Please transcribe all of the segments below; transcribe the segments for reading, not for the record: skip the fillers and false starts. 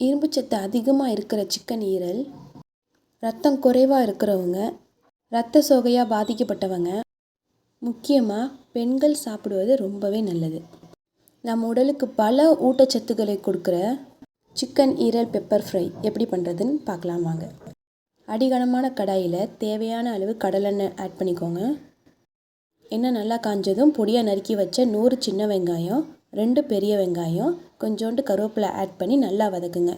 இரும்புச்சத்து அதிகமாக இருக்கிற சிக்கன் ஈரல், ரத்தம் குறைவாக இருக்கிறவங்க, இரத்த சோகையாக பாதிக்கப்பட்டவங்க, முக்கியமாக பெண்கள் சாப்பிடுவது ரொம்பவே நல்லது. நம்ம உடலுக்கு பல ஊட்டச்சத்துக்களை கொடுக்குற சிக்கன் ஈரல் பெப்பர் ஃப்ரை எப்படி பண்ணுறதுன்னு பார்க்கலாம் வாங்க. அடிகனமான கடாயில் தேவையான அளவு கடலெண்ணெய் ஆட் பண்ணிக்கோங்க. எண்ணெய் நல்லா காஞ்சதும் பொடியாக நறுக்கி வச்ச 100 சின்ன வெங்காயம், 2 பெரிய வெங்காயம், கொஞ்சோண்டு கருவேப்பிலை ஆட் பண்ணி நல்லா வதக்குங்க.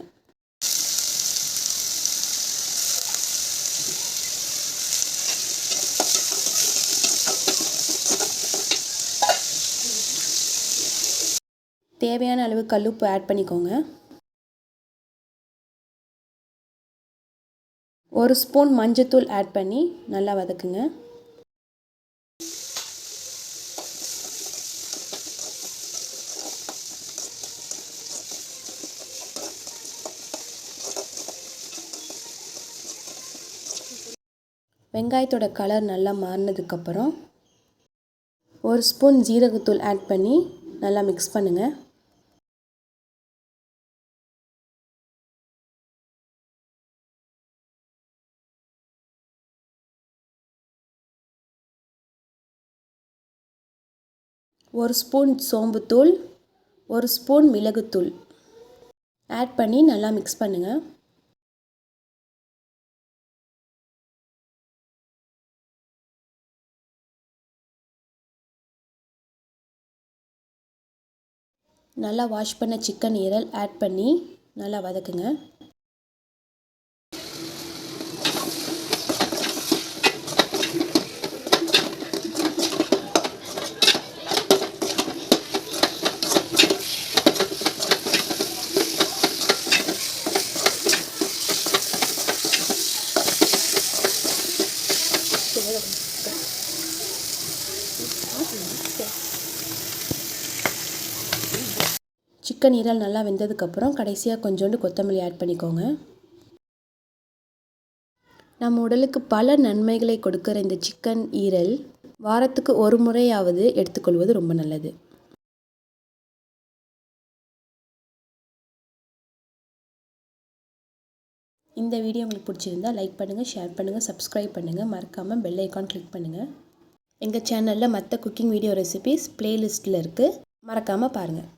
தேவையான அளவு கல்லுப்பு ஆட் பண்ணிக்கோங்க. 1 ஸ்பூன் மஞ்சத்தூள் ஆட் பண்ணி நல்லா வதக்குங்க. வெங்காயத்தோட கலர் நல்லா மாறினதுக்கப்புறம் 1 ஸ்பூன் ஜீரகத்தூள் ஆட் பண்ணி நல்லா மிக்ஸ் பண்ணுங்கள். ஒரு ஸ்பூன் சோம்புத்தூள், 1 ஸ்பூன் மிளகுத்தூள் ஆட் பண்ணி நல்லா மிக்ஸ் பண்ணுங்கள். நல்லா வாஷ் பண்ண சிக்கன் ஈரல் ஆட் பண்ணி நல்லா வதக்குங்க. சிக்கன் ஈரல் நல்லா வெந்ததுக்கப்புறம் கடைசியாக கொஞ்சோண்டு கொத்தமல்லி ஆட் பண்ணிக்கோங்க. நம்ம உடலுக்கு பல நன்மைகளை கொடுக்குற இந்த சிக்கன் ஈரல் வாரத்துக்கு ஒரு முறையாவது எடுத்துக்கொள்வது ரொம்ப நல்லது. இந்த வீடியோ உங்களுக்கு பிடிச்சிருந்தா லைக் பண்ணுங்கள், ஷேர் பண்ணுங்கள், சப்ஸ்கிரைப் பண்ணுங்கள். மறக்காமல் பெல் ஐக்கான் கிளிக் பண்ணுங்கள். எங்கள் சேனலில் மற்ற குக்கிங் வீடியோ ரெசிபீஸ் பிளேலிஸ்ட்டில் இருக்குது, மறக்காமல் பாருங்கள்.